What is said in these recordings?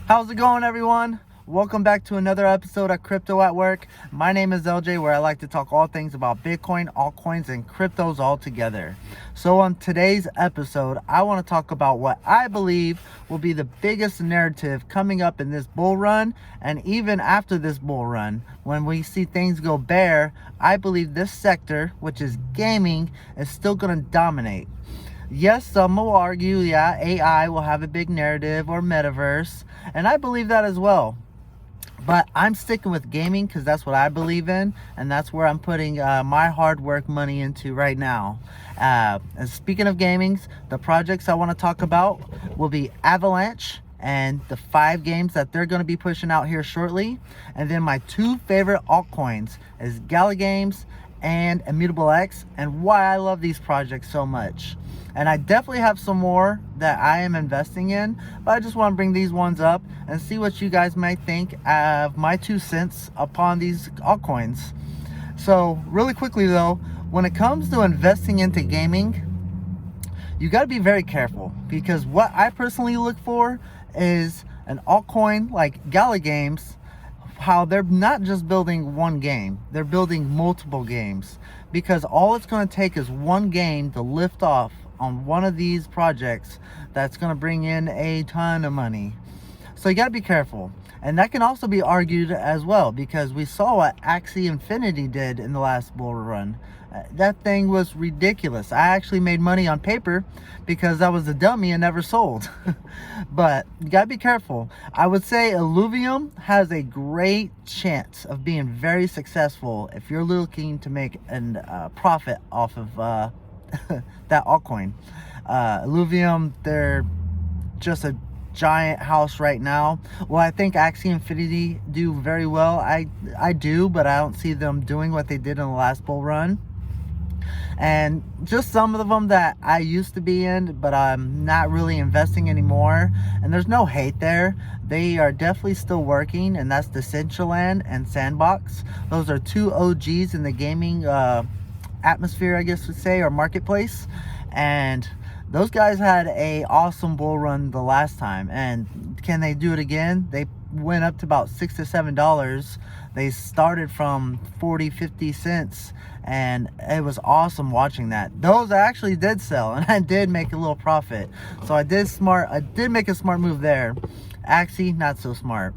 How's it going, everyone? Welcome back to another episode of Crypto at Work. My name is LJ, where I like to talk all things about Bitcoin, altcoins, and cryptos all together. So on today's episode, I want to talk about what I believe will be the biggest narrative coming up in this bull run, and even after this bull run. When we see things go bear, I believe this sector, which is gaming, is still going to dominate. Yes, some will argue, AI will have a big narrative or metaverse, and I believe that as well. But I'm sticking with gaming because that's what I believe in, and that's where I'm putting my hard work money into right now. And speaking of gamings, the projects I want to talk about will be AVAX and the 5 games that they're going to be pushing out here shortly. And then my 2 favorite altcoins is Gala Games and Immutable X, and why I love these projects so much. And I definitely have some more that I am investing in, but I just want to bring these ones up and see what you guys might think of my 2 cents upon these altcoins. So really quickly though, when it comes to investing into gaming, you got to be very careful, because what I personally look for is an altcoin like Gala Games, how they're not just building one game, they're building multiple games, because all it's going to take is one game to lift off on one of these projects that's going to bring in a ton of money. So you got to be careful. And that can also be argued as well, because we saw what Axie Infinity did in the last bull run. That thing was ridiculous. I actually made money on paper because I was a dummy and never sold. But you gotta be careful. I would say Illuvium has a great chance of being very successful if you're looking to make a profit off of that altcoin. Illuvium, they're just a giant house right now. Well, I think Axie Infinity do very well. I do, but I don't see them doing what they did in the last bull run. And just some of them that I used to be in, but I'm not really investing anymore. And there's no hate there. They are definitely still working, and that's Decentraland and Sandbox. Those are 2 OGs in the gaming atmosphere, I guess we'd say, or marketplace. And those guys had a awesome bull run the last time. And can they do it again? They went up to about $6 to $7. They started from 40-50 cents, and it was awesome watching that. Those I actually did sell, and I did make a little profit. So I did make a smart move there. Axie, not so smart.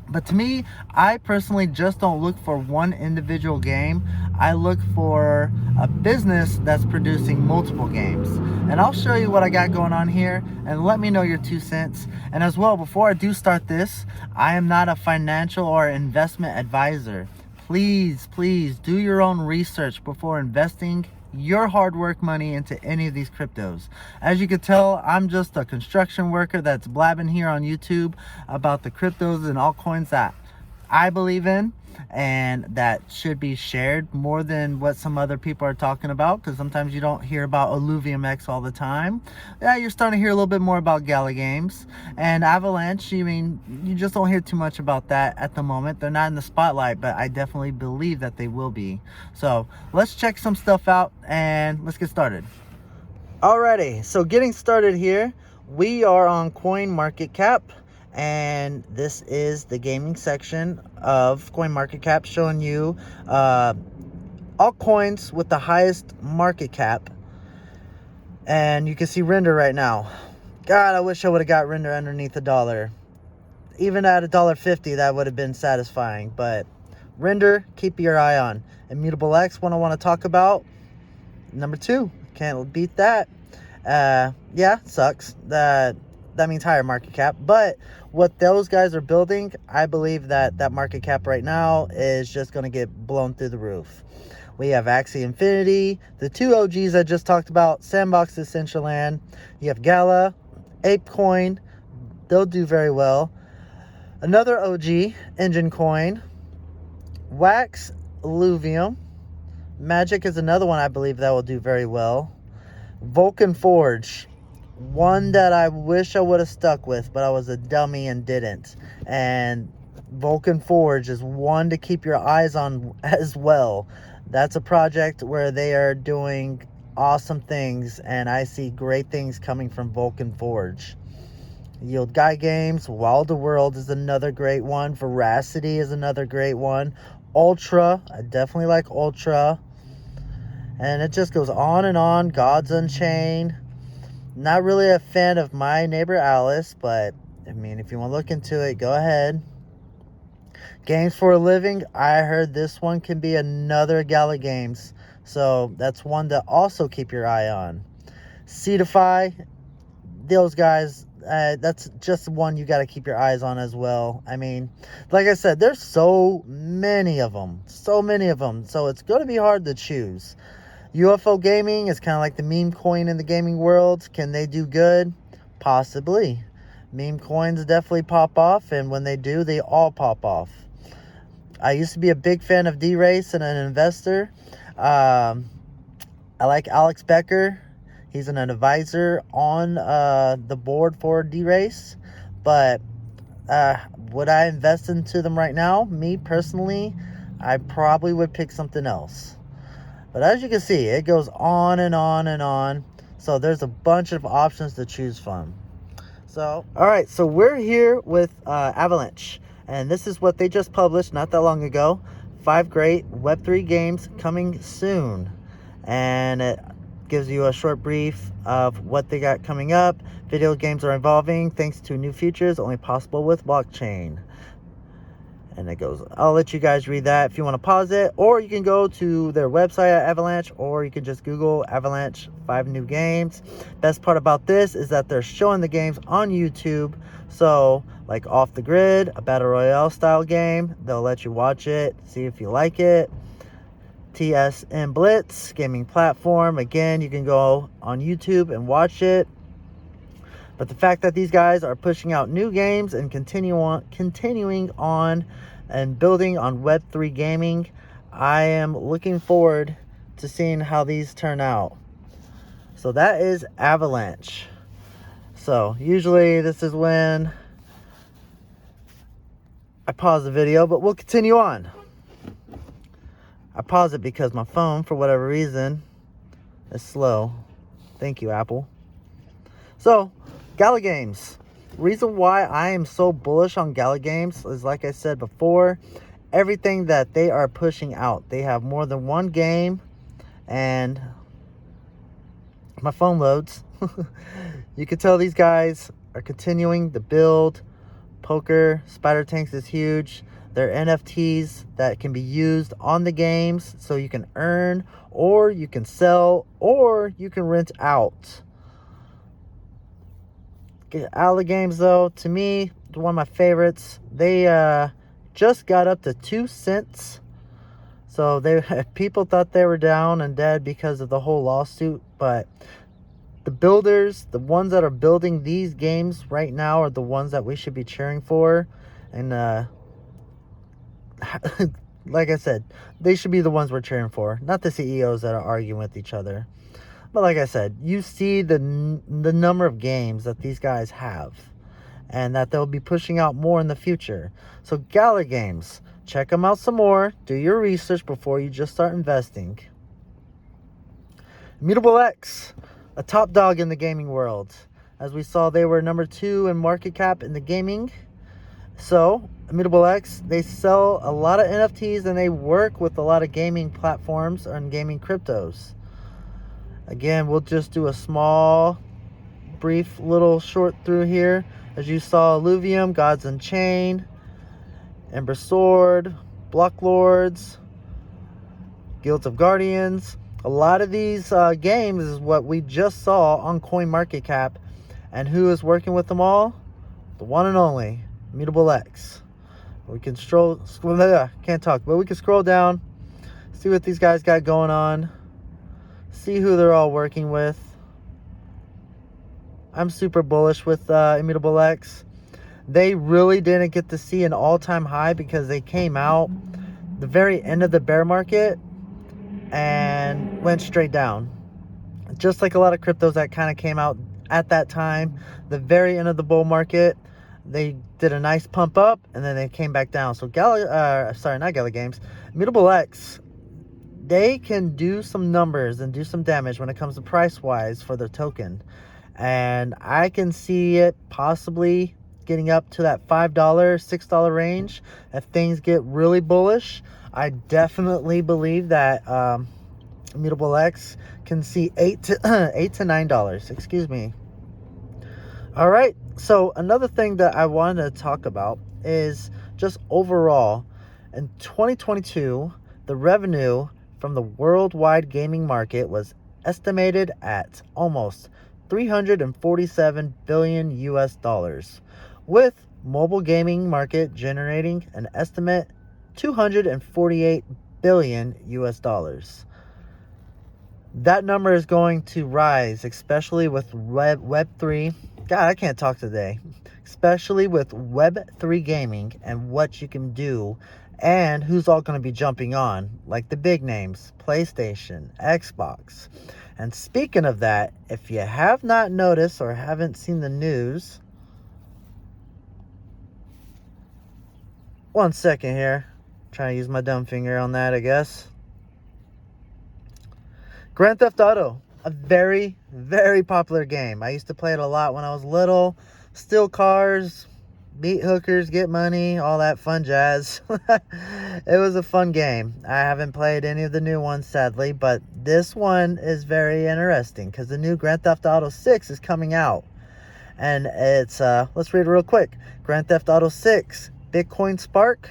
But to me, I personally just don't look for one individual game. I look for a business that's producing multiple games. And I'll show you what I got going on here, and let me know your 2 cents. And as well, before I do start this, I am not a financial or investment advisor. Please do your own research before investing your hard work money into any of these cryptos. As you can tell, I'm just a construction worker that's blabbing here on YouTube about the cryptos and altcoins that I believe in, and that should be shared more than what some other people are talking about, because sometimes you don't hear about Illuvium X all the time. Yeah, you're starting to hear a little bit more about Gala Games and Avalanche. I mean, you just don't hear too much about that at the moment. They're not in the spotlight, but I definitely believe that they will be. So let's check some stuff out and let's get started. Alrighty, so getting started here, we are on CoinMarketCap. And this is the gaming section of CoinMarketCap, showing you altcoins with the highest market cap. And you can see Render right now. God, I wish I would have got Render underneath $1. Even at $1.50, that would have been satisfying. But Render, keep your eye on. Immutable X, one I want to talk about. Number 2, can't beat that. Yeah, sucks. That means higher market cap, but what those guys are building, I believe that market cap right now is just going to get blown through the roof. We have Axie Infinity, the 2 OGs I just talked about, Sandbox, Decentraland. You have Gala, ApeCoin, they'll do very well. Another OG, Engine Coin, Wax, Illuvium, Magic is another one I believe that will do very well. Vulcan Forge, one that I wish I would have stuck with, but I was a dummy and didn't. And Vulcan Forge is one to keep your eyes on as well. That's a project where they are doing awesome things, and I see great things coming from Vulcan Forge. Yield Guy Games, Wild the World is another great one. Veracity is another great one. Ultra, I definitely like Ultra. And it just goes on and on. Gods Unchained. Not really a fan of My Neighbor Alice, but I mean, if you want to look into it, go ahead. Games for a Living, I heard this one can be another Gala Games. So that's one to also keep your eye on. Seedify, those guys, that's just one you got to keep your eyes on as well. I mean, like I said, there's so many of them. So it's going to be hard to choose. UFO Gaming is kind of like the meme coin in the gaming world. Can they do good? Possibly. Meme coins definitely pop off, and when they do, they all pop off. I used to be a big fan of D-Race and an investor. I like Alex Becker. He's an advisor on the board for D-Race. But would I invest into them right now? Me, personally, I probably would pick something else. But as you can see, it goes on and on and on. So there's a bunch of options to choose from. So, all right, so we're here with Avalanche. And this is what they just published not that long ago. 5 great Web3 games coming soon. And it gives you a short brief of what they got coming up. Video games are evolving thanks to new features only possible with blockchain. And it goes, I'll let you guys read that if you want to pause it. Or you can go to their website at Avalanche. Or you can just Google Avalanche 5 new games. Best part about this is that they're showing the games on YouTube. So, like Off the Grid, a Battle Royale style game. They'll let you watch it, see if you like it. TSM Blitz, gaming platform. Again, you can go on YouTube and watch it. But the fact that these guys are pushing out new games and continuing on and building on Web3 gaming, I am looking forward to seeing how these turn out. So that is Avalanche. So usually this is when I pause the video, but we'll continue on. I pause it because my phone, for whatever reason, is slow. Thank you, Apple. So, Gala Games. Reason why I am so bullish on Gala Games is, like I said before, everything that they are pushing out. They have more than one game, and my phone loads. You can tell these guys are continuing to build. Poker, Spider Tanks is huge. They're NFTs that can be used on the games, so you can earn, or you can sell, or you can rent out. Gala Games, though, to me, one of my favorites. They just got up to 2 cents. So people thought they were down and dead because of the whole lawsuit. But the builders, the ones that are building these games right now, are the ones that we should be cheering for. And like I said, they should be the ones we're cheering for, not the CEOs that are arguing with each other. But like I said, you see the number of games that these guys have, and that they'll be pushing out more in the future. So Gala Games, check them out some more. Do your research before you just start investing. Immutable X, a top dog in the gaming world. As we saw, they were number 2 in market cap in the gaming. So Immutable X, they sell a lot of NFTs, and they work with a lot of gaming platforms and gaming cryptos. Again, we'll just do a small, brief little short through here. As you saw, Illuvium, Gods Unchained, Ember Sword, Block Lords, Guilds of Guardians. A lot of these games is what we just saw on CoinMarketCap. And who is working with them all? The one and only Immutable X. We can can't talk, but we can scroll down, see what these guys got going on. See who they're all working with. I'm super bullish with Immutable X. They really didn't get to see an all-time high because they came out the very end of the bear market and went straight down. Just like a lot of cryptos that kind of came out at that time, the very end of the bull market, they did a nice pump up and then they came back down. So not Gala Games, Immutable X, they can do some numbers and do some damage when it comes to price-wise for their token. and I can see it possibly getting up to that $5, $6 range if things get really bullish. I definitely believe that Immutable X can see $8 to $9. Excuse me. All right. So another thing that I wanted to talk about is just overall in 2022, the revenue from the worldwide gaming market was estimated at almost 347 billion US dollars, with mobile gaming market generating an estimate 248 billion US dollars. That number is going to rise, especially with Web3. God, I can't talk today. Especially with Web3 gaming and what you can do and who's all going to be jumping on, like the big names, PlayStation, Xbox. And speaking of that, if you have not noticed or haven't seen the news, one second here. Trying to use my dumb finger on that, I guess. Grand Theft Auto, a very, very popular game. I used to play it a lot when I was little. Steal cars, beat hookers, get money, all that fun jazz. It was a fun game. I haven't played any of the new ones, sadly, but this one is very interesting because the new Grand Theft Auto 6 is coming out. And it's, let's read it real quick. Grand Theft Auto 6, Bitcoin Spark.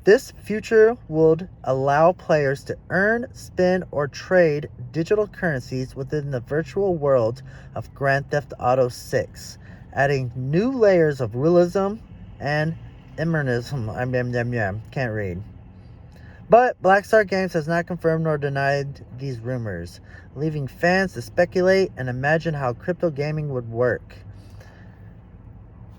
This feature would allow players to earn, spend, or trade digital currencies within the virtual world of Grand Theft Auto 6, adding new layers of realism and immersion. Can't read. But Blackstar Games has not confirmed nor denied these rumors, leaving fans to speculate and imagine how crypto gaming would work.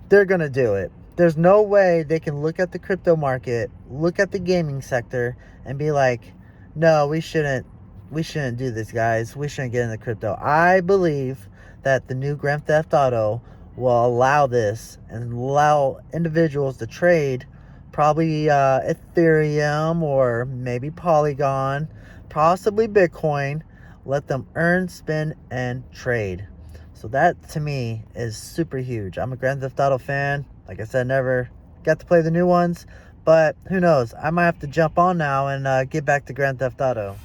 They're going to do it. There's no way they can look at the crypto market, look at the gaming sector, and be like, no, we shouldn't do this, guys. We shouldn't get into crypto. I believe that the new Grand Theft Auto will allow this and allow individuals to trade probably Ethereum or maybe Polygon, possibly Bitcoin. Let them earn, spend, and trade. So that, to me, is super huge. I'm a Grand Theft Auto fan. Like I said, never got to play the new ones, but who knows? I might have to jump on now and get back to Grand Theft Auto.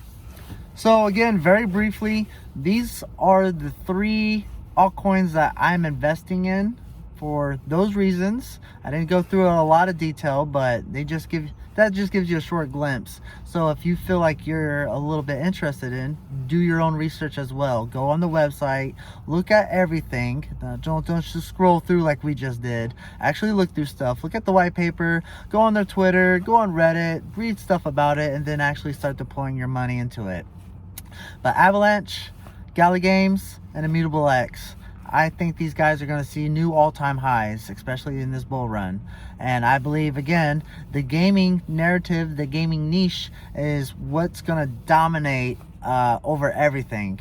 So again, very briefly, these are the 3 altcoins that I'm investing in for those reasons. I didn't go through a lot of detail, but that just gives you a short glimpse. So if you feel like you're a little bit interested in, do your own research as well. Go on the website, look at everything. Don't just scroll through like we just did. Actually look through stuff. Look at the white paper, go on their Twitter, go on Reddit, read stuff about it, and then actually start deploying your money into it. But Avalanche, Gala Games, and Immutable X, I think these guys are going to see new all-time highs, especially in this bull run. And I believe, again, the gaming narrative, the gaming niche is what's going to dominate over everything.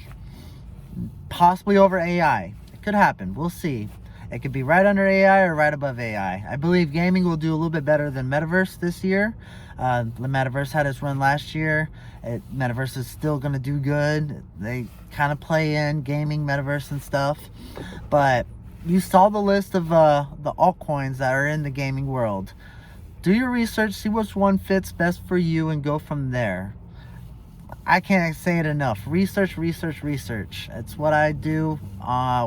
Possibly over AI. It could happen. We'll see. It could be right under AI or right above AI. I believe gaming will do a little bit better than Metaverse this year. The Metaverse had its run last year. Metaverse is still going to do good. They kind of play in gaming, Metaverse, and stuff. But you saw the list of the altcoins that are in the gaming world. Do your research, see which one fits best for you, and go from there. I can't say it enough. Research. It's what I do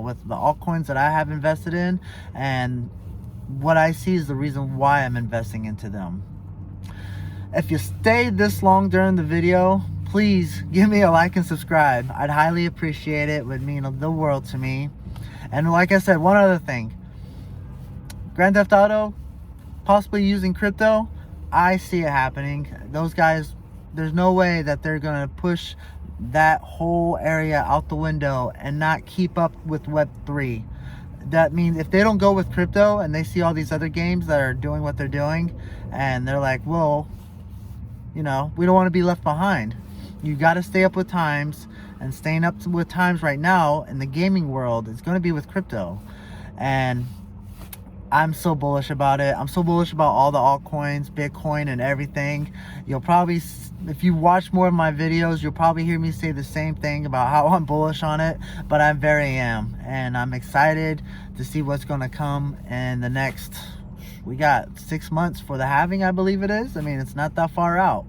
with the altcoins that I have invested in, and what I see is the reason why I'm investing into them. If you stayed this long during the video, please give me a like and subscribe. I'd highly appreciate it. It would mean the world to me. And like I said, one other thing. Grand Theft Auto, possibly using crypto, I see it happening. Those guys, there's no way that they're going to push that whole area out the window and not keep up with Web3. That means if they don't go with crypto and they see all these other games that are doing what they're doing, and they're like, well, you know, we don't want to be left behind. You got to stay up with times, and staying up with times right now in the gaming world is going to be with crypto. And I'm so bullish about it. I'm so bullish about all the altcoins, Bitcoin, and everything. You'll probably, if you watch more of my videos, you'll probably hear me say the same thing about how I'm bullish on it, but I very am. And I'm excited to see what's going to come in the next, we got 6 months for the halving, I believe it is. I mean, it's not that far out.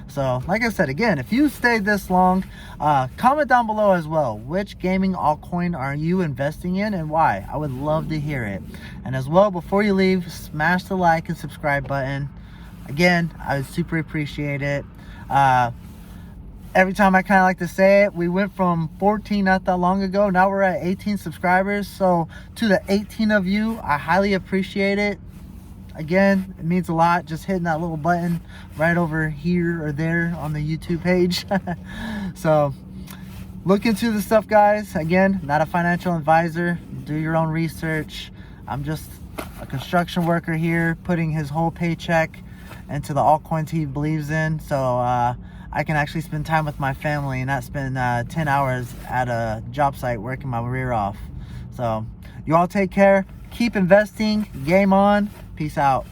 So, like I said, again, if you stayed this long, comment down below as well. Which gaming altcoin are you investing in and why? I would love to hear it. And as well, before you leave, smash the like and subscribe button. Again, I would super appreciate it. Every time I kind of like to say it, we went from 14 not that long ago. Now we're at 18 subscribers. So to the 18 of you, I highly appreciate it. Again, it means a lot, just hitting that little button right over here or there on the YouTube page. So look into the stuff, guys. Again, not a financial advisor. Do your own research. I'm just a construction worker here, putting his whole paycheck into the altcoins he believes in, so I can actually spend time with my family and not spend 10 hours at a job site working my rear off. So you all take care, keep investing, game on. Peace out.